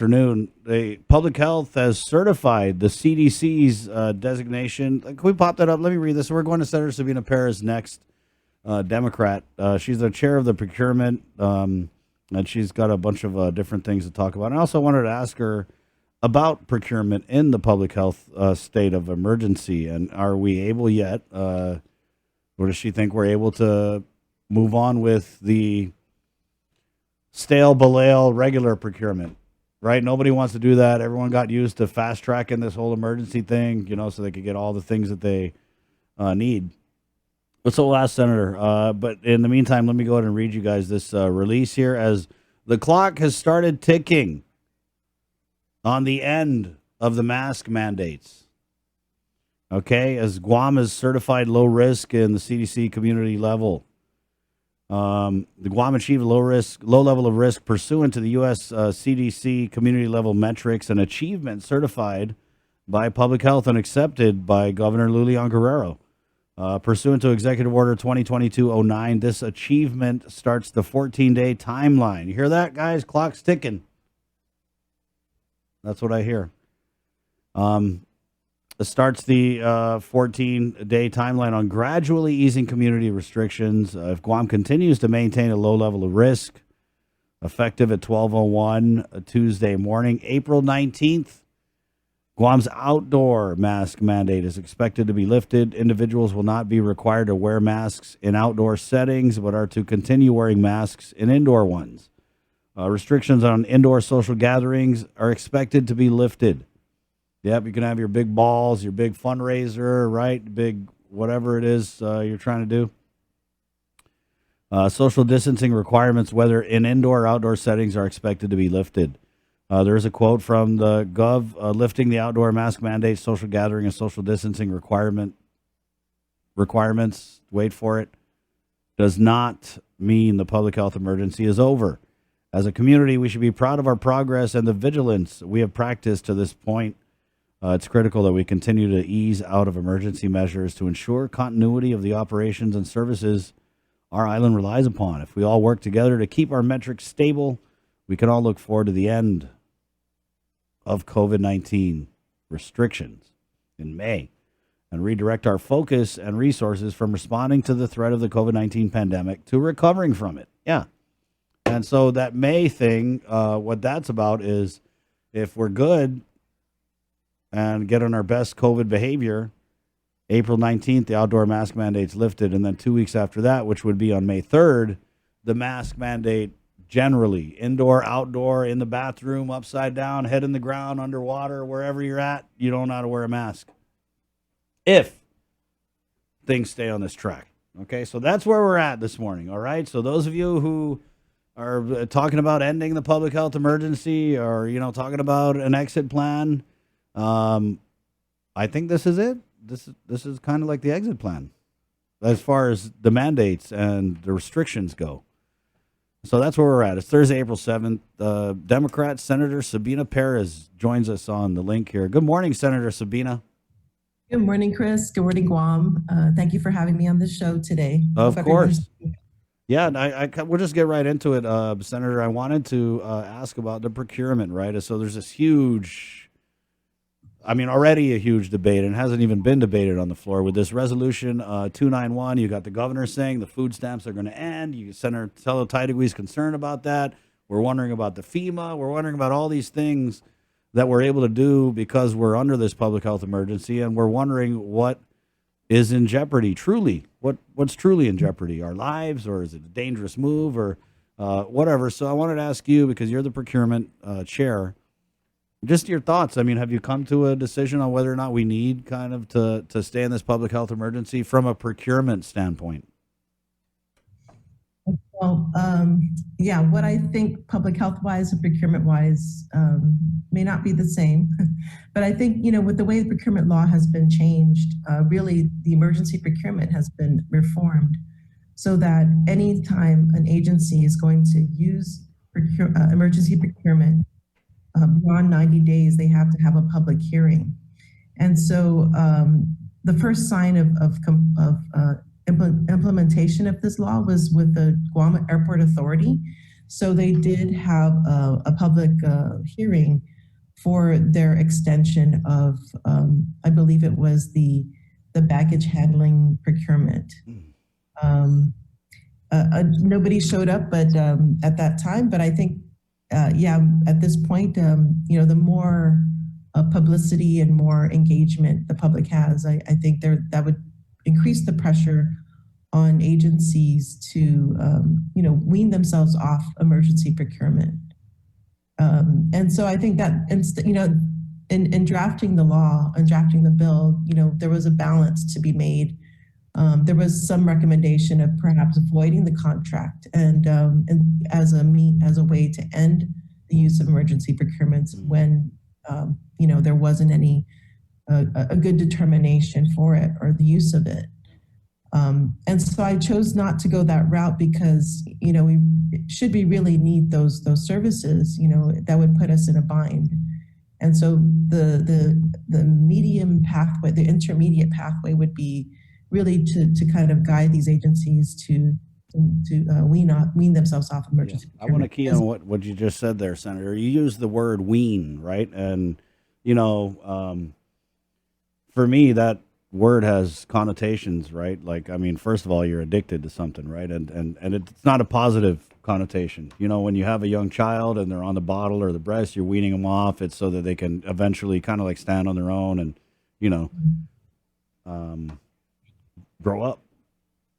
Afternoon. The public health has certified the CDC's designation. Can we pop that up? Let me read this. We're going to Senator Sabina Perez next, Democrat. She's the chair of the procurement, and she's got a bunch of different things to talk about. And I also wanted to ask her about procurement in the public health state of emergency. And are we able yet, or does she think we're able to move on with the stale, balale, regular procurement? Right? Nobody wants to do that. Everyone got used to fast tracking this whole emergency thing, so they could get all the things that they need. Let's so ask Senator. But in the meantime, let me go ahead and read you guys this release here as the clock has started ticking on the end of the mask mandates. Okay, as Guam is certified low risk in the CDC community level. The Guam achieved low level of risk pursuant to the U.S. CDC community level metrics and achievement certified by public health and accepted by Governor Lulian Guerrero. Pursuant to Executive Order 2022-09, this achievement starts the 14-day timeline. You hear that, guys? Clock's ticking. That's what I hear. It starts the 14-day timeline on gradually easing community restrictions. If Guam continues to maintain a low level of risk, effective at 12:01 Tuesday morning, April 19th, Guam's outdoor mask mandate is expected to be lifted. Individuals will not be required to wear masks in outdoor settings, but are to continue wearing masks in indoor ones. Restrictions on indoor social gatherings are expected to be lifted. Yep, you can have your big balls, your big fundraiser, right? Big whatever it is you're trying to do. Social distancing requirements, whether in indoor or outdoor settings, are expected to be lifted. There is a quote from the Gov lifting the outdoor mask mandate, social gathering, and social distancing requirements. Wait for it. Does not mean the public health emergency is over. As a community, we should be proud of our progress and the vigilance we have practiced to this point. It's critical that we continue to ease out of emergency measures to ensure continuity of the operations and services our island relies upon. If we all work together to keep our metrics stable, we can all look forward to the end of COVID-19 restrictions in May and redirect our focus and resources from responding to the threat of the COVID-19 pandemic to recovering from it. Yeah. And so that May thing, what that's about is if we're good and get on our best COVID behavior, April 19th, the outdoor mask mandate's lifted. And then 2 weeks after that, which would be on May 3rd, the mask mandate generally, indoor, outdoor, in the bathroom, upside down, head in the ground, underwater, wherever you're at, you don't know how to wear a mask. If things stay on this track. Okay, so that's where we're at this morning, all right? So those of you who are talking about ending the public health emergency or, talking about an exit plan, I think this is it. This is kind of like the exit plan as far as the mandates and the restrictions go. So that's where we're at. It's Thursday, April 7th. Democrat Senator Sabina Perez joins us on the link here. Good morning, Senator Sabina. Good morning, Chris. Good morning, Guam. Thank you for having me on the show today. Of course. Yeah, and we'll just get right into it, Senator. I wanted to ask about the procurement, right? So there's this already a huge debate, and hasn't even been debated on the floor with this resolution 291. You got the governor saying the food stamps are going to end. Senator Tilo is concerned about that. We're wondering about the FEMA. We're wondering about all these things that we're able to do because we're under this public health emergency, and we're wondering what is in jeopardy truly. What's truly in jeopardy? Our lives, or is it a dangerous move, or whatever? So I wanted to ask you, because you're the procurement chair, just your thoughts. Have you come to a decision on whether or not we need kind of to stay in this public health emergency from a procurement standpoint? Well, what I think public health-wise and procurement-wise may not be the same. But I think, with the way the procurement law has been changed, really the emergency procurement has been reformed so that anytime an agency is going to use emergency procurement, beyond 90 days, they have to have a public hearing. And so the first sign of implementation of this law was with the Guam Airport Authority. So they did have a public hearing for their extension of, I believe it was the baggage handling procurement. Um, Nobody showed up, but at that time. But I think, yeah, at this point, the more publicity and more engagement the public has, I think that would increase the pressure on agencies to, wean themselves off emergency procurement. And so I think that, in drafting the law and drafting the bill, there was a balance to be made. There was some recommendation of perhaps avoiding the contract and as a way to end the use of emergency procurements when there wasn't any a good determination for it or the use of it. And so I chose not to go that route because should we really need those services, that would put us in a bind. And so the medium pathway, the intermediate pathway would be really to kind of guide these agencies to wean themselves off emergency. Yeah. I want to key on what you just said there, Senator. You used the word wean, right? And for me, that word has connotations, right? Like, I mean, first of all, you're addicted to something, right? And it's not a positive connotation. When you have a young child and they're on the bottle or the breast, you're weaning them off. It's so that they can eventually kind of like stand on their own and, grow up.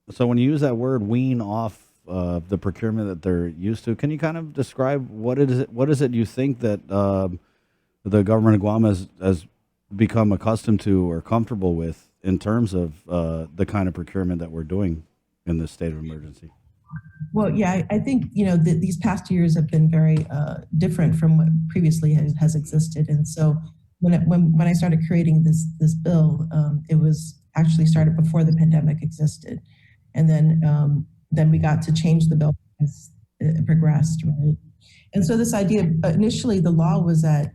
So when you use that word wean off the procurement that they're used to, can you kind of describe what is it you think that the government of Guam has become accustomed to or comfortable with in terms of the kind of procurement that we're doing in this state of emergency? Well, yeah, I think these past years have been very different from what previously has existed, and so when I started creating this bill, it was actually started before the pandemic existed, and then we got to change the bill as it progressed, right? And so this idea, initially, the law was that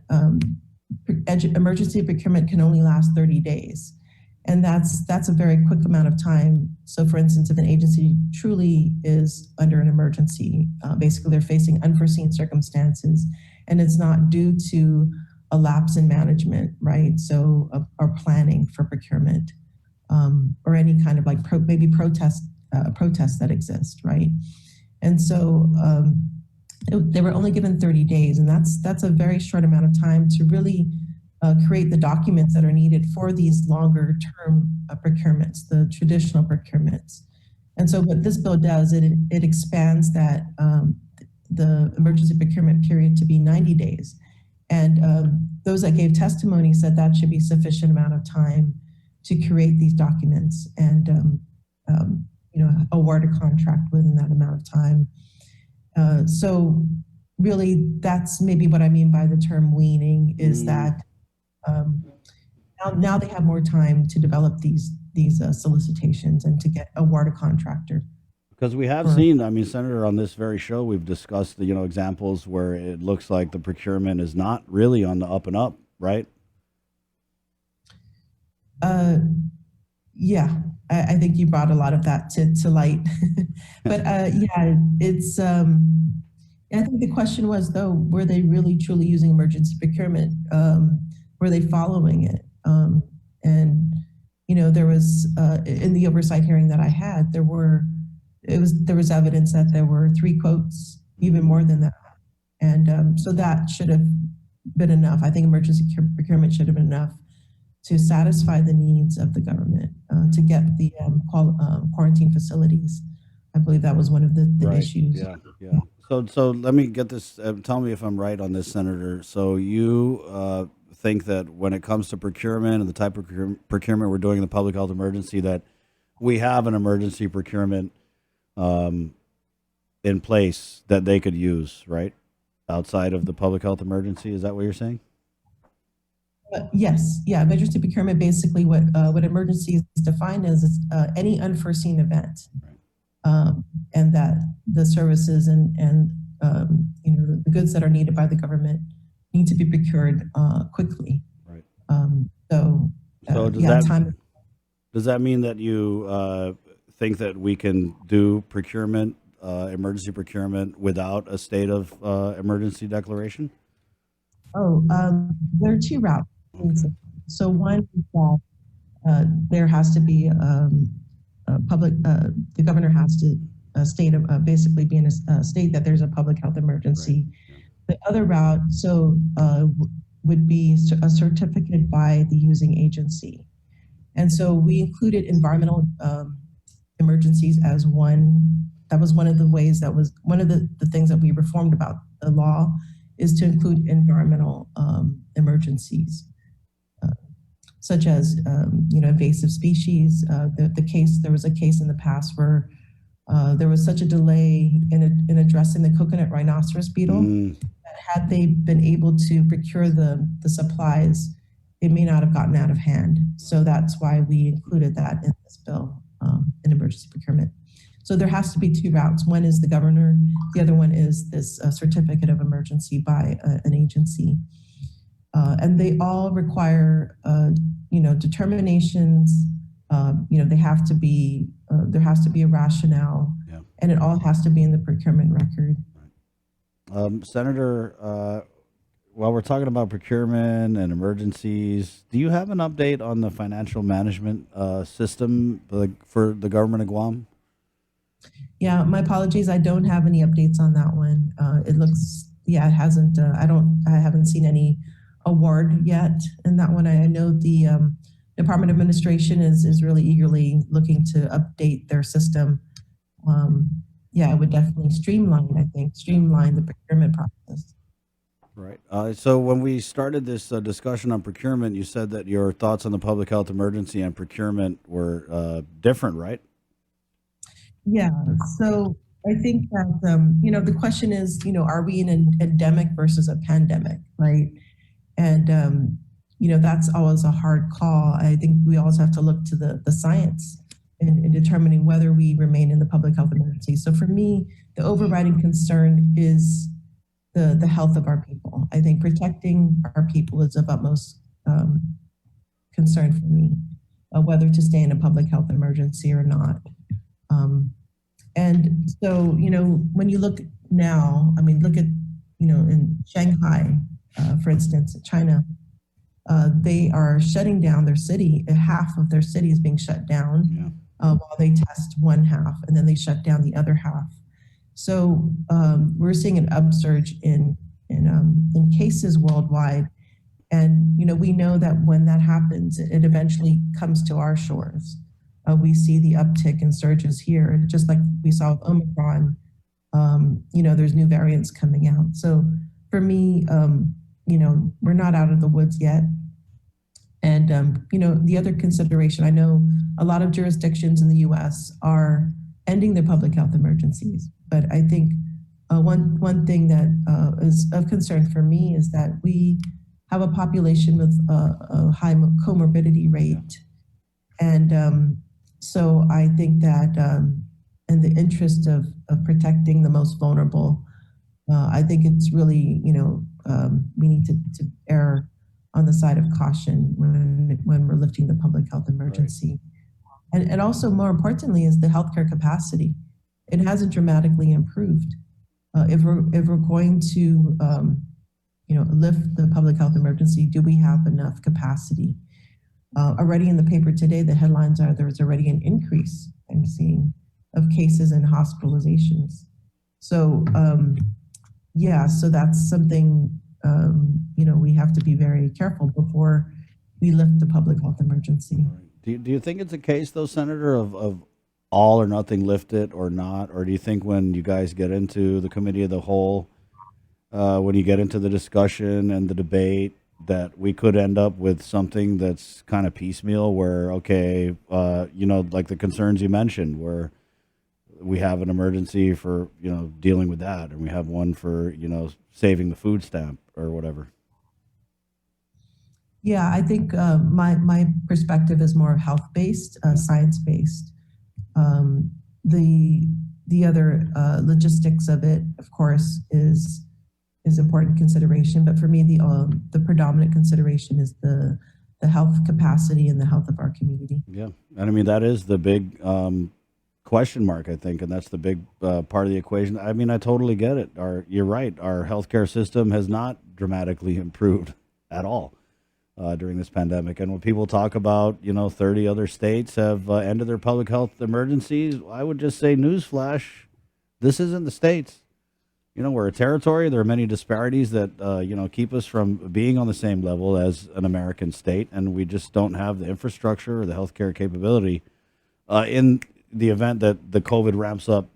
emergency procurement can only last 30 days. And that's a very quick amount of time. So for instance, if an agency truly is under an emergency, basically they're facing unforeseen circumstances and it's not due to a lapse in management, right? So, or planning for procurement, or any kind of like protests that exist, right? And so they were only given 30 days, and that's a very short amount of time to really create the documents that are needed for these longer term procurements, the traditional procurements. And so what this bill does, it expands that the emergency procurement period to be 90 days. And those that gave testimony said that should be sufficient amount of time to create these documents and award a contract within that amount of time. So really, that's maybe what I mean by the term weaning is that now they have more time to develop these solicitations and to award a contractor. Because we have seen, I mean, Senator, on this very show, we've discussed the examples where it looks like the procurement is not really on the up and up, right? Yeah, I think you brought a lot of that to light. But yeah, it's I think the question was, though, were they really truly using emergency procurement? Were they following it? And there was in the oversight hearing that I had, there was evidence that there were 3 quotes, even more than that, and so that should have been enough. I think emergency procurement should have been enough to satisfy the needs of the government to get the quarantine facilities. I believe that was one of the Right. issues. Yeah. So let me get this. Tell me if I'm right on this, Senator. So you think that when it comes to procurement and the type of procurement we're doing in the public health emergency, that we have an emergency procurement in place that they could use, right, outside of the public health emergency? Is that what you're saying? Yes, yeah. Emergency procurement, basically, what emergency is defined as is any unforeseen event, and that the services and the goods that are needed by the government need to be procured quickly. Right. So does that mean that you think that we can do procurement emergency procurement without a state of emergency declaration? Oh, there are two routes. Okay. So one is that there has to be public. The governor has to state basically be in a state that there's a public health Right. emergency. Yeah. The other route, would be a certificate by the using agency, and so we included environmental emergencies as one. That was one of the ways. That was one of the things that we reformed about the law, is to include environmental emergencies, such as invasive species. There was a case in the past where there was such a delay in addressing the coconut rhinoceros beetle that had they been able to procure the supplies, it may not have gotten out of hand. So that's why we included that in this bill, in emergency procurement. So there has to be two routes. One is the governor. The other one is this certificate of emergency by an agency. And they all require, determinations. They have to be. There has to be a rationale, Yeah. and it all has to be in the procurement record. Senator, while we're talking about procurement and emergencies, do you have an update on the financial management system for the government of Guam? Yeah, my apologies. I don't have any updates on that one. It looks, it hasn't. I haven't seen any award yet in that one. I know the Department of Administration is really eagerly looking to update their system. It would definitely streamline the procurement process. Right. So when we started this discussion on procurement, you said that your thoughts on the public health emergency and procurement were different, right? Yeah. So I think that the question is, are we in an endemic versus a pandemic, right? And that's always a hard call. I think we always have to look to the science in determining whether we remain in the public health emergency. So for me, the overriding concern is the health of our people. I think protecting our people is of utmost concern for me, whether to stay in a public health emergency or not. And so, when you look now, look at, in Shanghai, for instance, China, they are shutting down their city. Half of their city is being shut down. Yeah. While they test one half and then they shut down the other half. So we're seeing an upsurge in cases worldwide. And, we know that when that happens, it eventually comes to our shores. We see the uptick in surges here, just like we saw with Omicron. There's new variants coming out. So for me, we're not out of the woods yet. And, the other consideration, I know a lot of jurisdictions in the U.S. are ending their public health emergencies. But I think one thing that is of concern for me is that we have a population with a high comorbidity rate. And so I think that in the interest of protecting the most vulnerable, I think it's really, we need to err on the side of caution when we're lifting the public health emergency. Right. And also, more importantly, is the healthcare capacity. It hasn't dramatically improved. If we're going to, lift the public health emergency, do we have enough capacity? Already in the paper today, the headlines are there's already an increase I'm seeing of cases and hospitalizations. So, so that's something, we have to be very careful before we lift the public health emergency. Do you think it's a case, though, Senator, of all or nothing, lift it or not? Or do you think when you guys get into the committee of the whole, when you get into the discussion and the debate, that we could end up with something that's kind of piecemeal where, okay, like the concerns you mentioned, where we have an emergency for, dealing with that, and we have one for, saving the food stamp or whatever? Yeah, I think my perspective is more health-based, science-based. The other logistics of it, of course, is important consideration. But for me, the predominant consideration is the health capacity and the health of our community. Yeah, and that is the big question mark, I think, and that's the big part of the equation. I mean, I totally get it. You're right. Our healthcare system has not dramatically improved at all during this pandemic. And when people talk about, 30 other states have ended their public health emergencies, I would just say, newsflash, this isn't the states. We're a territory. There are many disparities that keep us from being on the same level as an American state, and we just don't have the infrastructure or the healthcare capability in the event that the COVID ramps up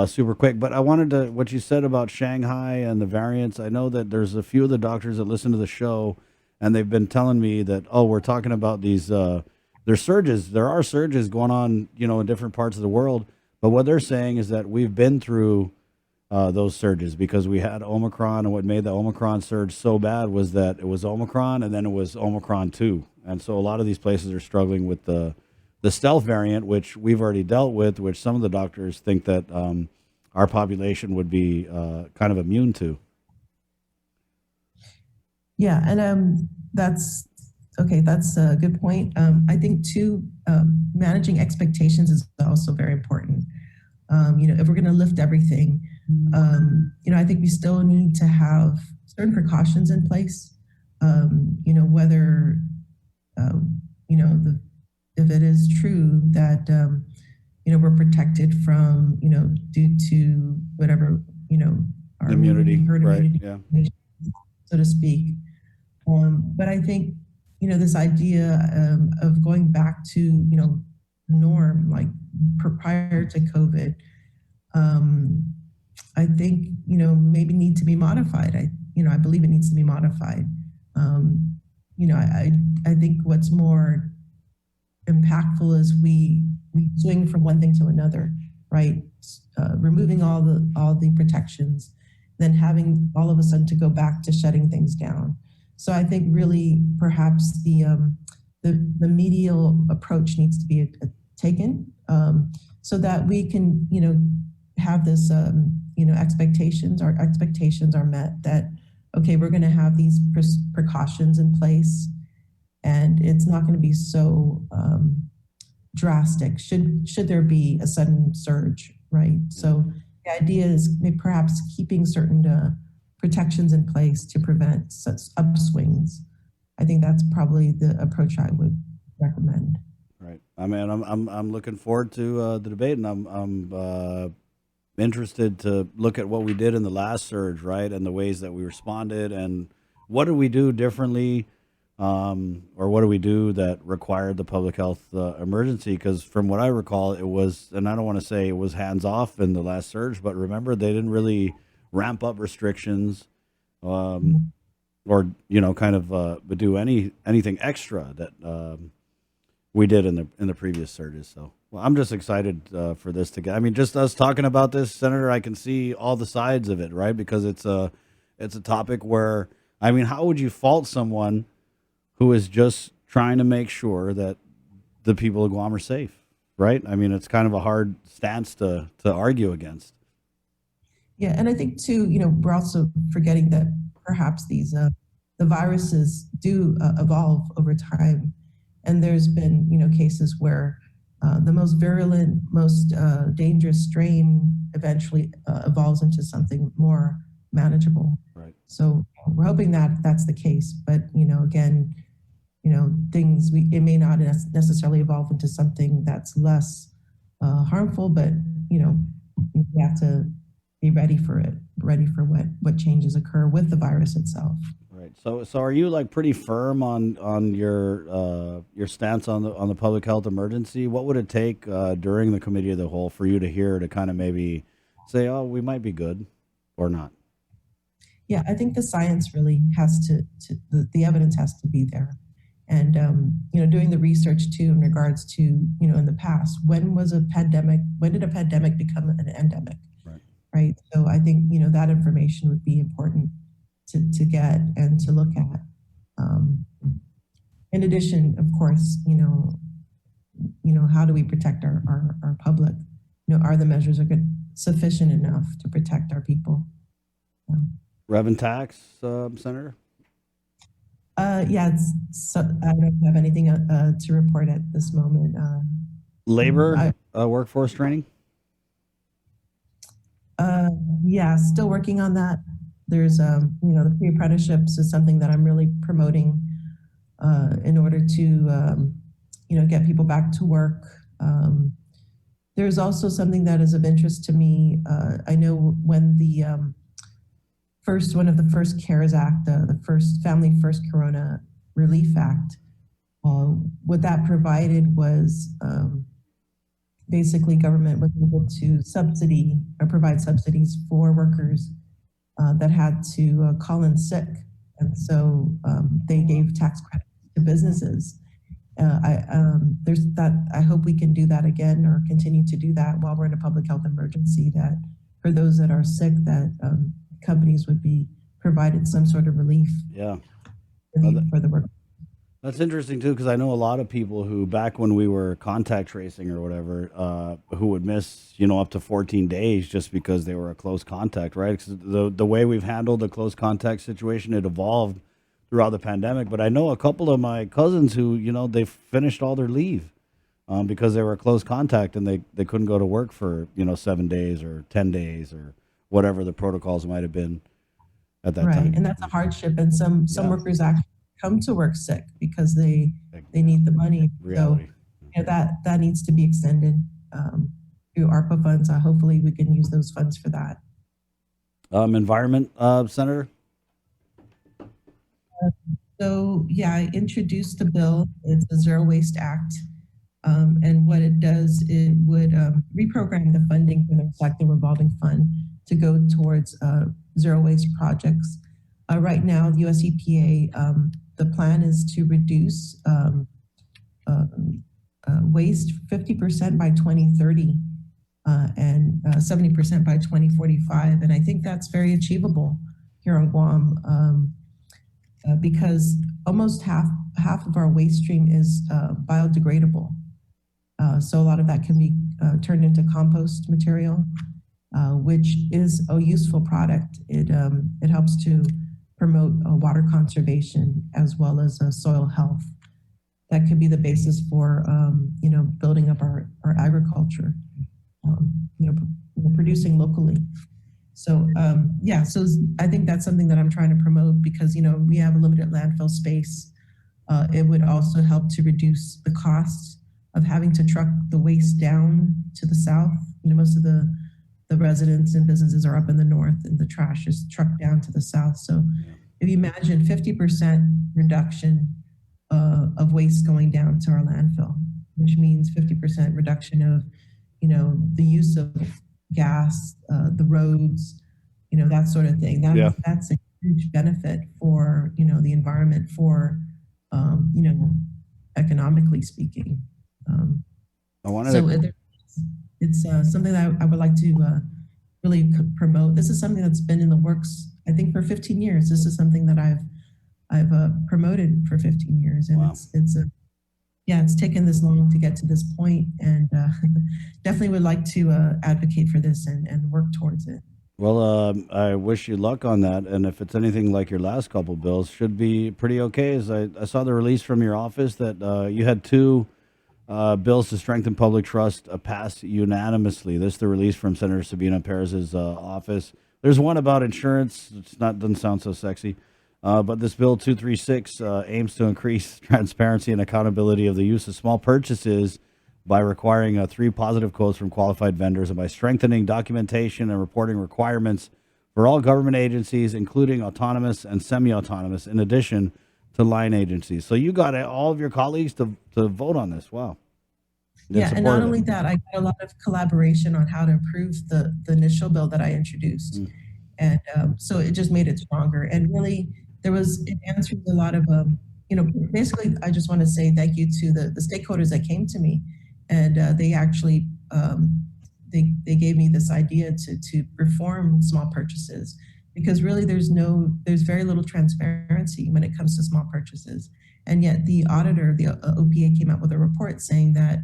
super quick. But I wanted to what you said about Shanghai and the variants. I know that there's a few of the doctors that listen to the show, and they've been telling me that we're talking about these. There's surges. There are surges going on, in different parts of the world. But what they're saying is that we've been through those surges because we had Omicron, and what made the Omicron surge so bad was that it was Omicron, and then it was Omicron 2, and so a lot of these places are struggling with the stealth variant, which we've already dealt with, which some of the doctors think that our population would be kind of immune to. Yeah, and that's okay. That's a good point. I think too, managing expectations is also very important. If we're going to lift everything, I think we still need to have certain precautions in place. Whether if it is true that we're protected from due to whatever our Immunity, herd right? immunity, Yeah. so to speak. But I think this idea of going back to norm like prior to COVID, I think maybe need to be modified. I believe it needs to be modified. I think what's more impactful is we swing from one thing to another, right? Removing all the protections, then having all of a sudden to go back to shutting things down. So I think really perhaps the medial approach needs to be taken, so that we can have this expectations. Our expectations are met that okay, we're going to have these precautions in place, and it's not going to be so drastic should there be a sudden surge, right? So the idea is maybe perhaps keeping certain protections in place to prevent such upswings. I think that's probably the approach I would recommend. Right. I mean, I'm looking forward to the debate, and I'm interested to look at what we did in the last surge, right, and the ways that we responded, and what did we do differently, or what do we do that required the public health emergency? Because from what I recall, it was, and I don't want to say it was hands off in the last surge, but remember they didn't really ramp up restrictions, or kind of do anything extra that we did in the previous surges. So, well, I'm just excited for this to get. I mean, just us talking about this, Senator, I can see all the sides of it, right? Because it's a topic where, I mean, how would you fault someone who is just trying to make sure that the people of Guam are safe, right? I mean, it's kind of a hard stance to argue against. Yeah, and I think too, we're also forgetting that perhaps these the viruses do evolve over time, and there's been cases where the most virulent, most dangerous strain eventually evolves into something more manageable. Right. So we're hoping that that's the case, but again, things it may not necessarily evolve into something that's less harmful, but we have to be ready for it, ready for what changes occur with the virus itself. Right. So are you like pretty firm on your stance on the public health emergency? What would it take during the committee of the whole for you to hear to kind of maybe say, oh, we might be good or not? Yeah, I think the science really has to the evidence has to be there. And doing the research too in regards to in the past, when did a pandemic become an endemic? Right. So I think that information would be important to get and to look at. In addition, of course, how do we protect our public? Are the measures sufficient enough to protect our people? Rev and tax, Senator? Yeah, I don't have anything to report at this moment. Labor I, workforce training. uh, yeah, still working on that. There's, the pre-apprenticeships is something that I'm really promoting in order to, get people back to work. There's also something that is of interest to me. I know when the one of the first CARES Act, the first Family First Corona Relief Act, what that provided was basically government was able to subsidy or provide subsidies for workers that had to call in sick. And so they gave tax credits to businesses. There's that. I hope we can do that again or continue to do that while we're in a public health emergency. That for those that are sick, that companies would be provided some sort of relief. Yeah. For the work. That's interesting too, because I know a lot of people who, back when we were contact tracing or whatever, who would miss, up to 14 days just because they were a close contact, right? 'Cause the way we've handled the close contact situation, it evolved throughout the pandemic. But I know a couple of my cousins who, they finished all their leave because they were a close contact and they couldn't go to work for, 7 days or 10 days or whatever the protocols might have been at that Right, time. and that's a hardship. And some Yeah. workers actually come to work sick because they need the money. Reality. So that needs to be extended through ARPA funds. Hopefully, we can use those funds for that. Environment, Senator. So yeah, I introduced a bill. It's a Zero Waste Act. And what it does, it would reprogram the funding for the Recycling Revolving Fund to go towards zero waste projects. Right now, the US EPA, the plan is to reduce waste 50% by 2030 and 70% by 2045. And I think that's very achievable here on Guam because almost half of our waste stream is biodegradable. So a lot of that can be turned into compost material, which is a useful product. It helps to promote water conservation as well as soil health. That could be the basis for building up our agriculture, producing locally. So so I think that's something that I'm trying to promote because we have a limited landfill space. It would also help to reduce the costs of having to truck the waste down to the south. Most of the residents and businesses are up in the north and the trash is trucked down to the south. So if you imagine 50% reduction of waste going down to our landfill, which means 50% reduction of, the use of gas, the roads, that sort of thing. That's a huge benefit for, the environment for, economically speaking. It's something that I would like to really promote. This is something that's been in the works, I think, for 15 years. This is something that I've promoted for 15 years, and wow. It's taken this long to get to this point, and definitely would like to advocate for this and work towards it. Well, I wish you luck on that, and if it's anything like your last couple bills, should be pretty okay. As I saw the release from your office that you had two bills to strengthen public trust passed unanimously. This is the release from Senator Sabina Perez's office. There's one about insurance. Doesn't sound so sexy, but this bill 236 aims to increase transparency and accountability of the use of small purchases by requiring 3 positive quotes from qualified vendors and by strengthening documentation and reporting requirements for all government agencies, including autonomous and semi-autonomous, in addition to line agencies. So you got all of your colleagues to vote on this. Wow. And not only that, I got a lot of collaboration on how to improve the initial bill that I introduced. And so it just made it stronger. And really, it answered a lot of, basically, I just want to say thank you to the stakeholders that came to me. And they actually, they gave me this idea to perform small purchases because really there's very little transparency when it comes to small purchases. And yet the auditor, the OPA, came out with a report saying that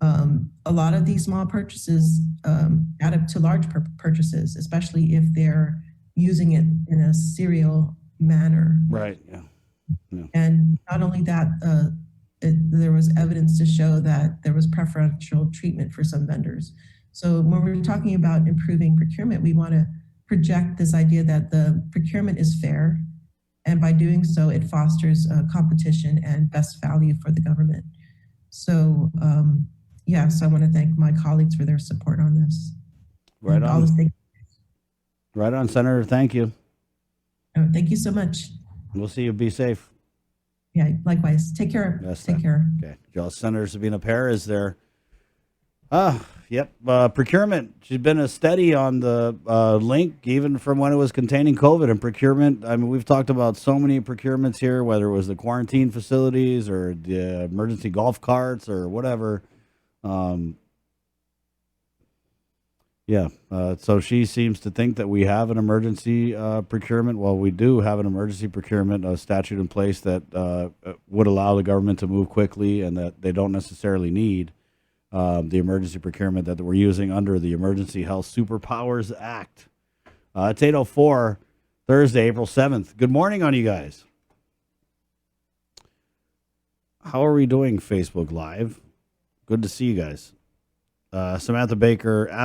a lot of these small purchases add up to large purchases, especially if they're using it in a serial manner. Right. Yeah. And not only that, there was evidence to show that there was preferential treatment for some vendors. So when we're talking about improving procurement, we want to project this idea that the procurement is fair, and by doing so, it fosters competition and best value for the government. So, so I want to thank my colleagues for their support on this. Right and all the on. things. Right on, Senator. Thank you. Oh, thank you so much. We'll see you. Be safe. Yeah, likewise. Take care. Yes, Take care. Okay. Senator Sabina Perez there. Yep. Procurement. She's been a steady on the link, even from when it was containing COVID and procurement. I mean, we've talked about so many procurements here, whether it was the quarantine facilities or the emergency golf carts or whatever. So she seems to think that we have an emergency procurement. Well, we do have an emergency procurement statute in place that would allow the government to move quickly, and that they don't necessarily need the emergency procurement that we're using under the Emergency Health Superpowers Act. It's 8:04, Thursday, April 7th. Good morning on you guys. How are we doing, Facebook Live? Good to see you guys. Samantha Baker.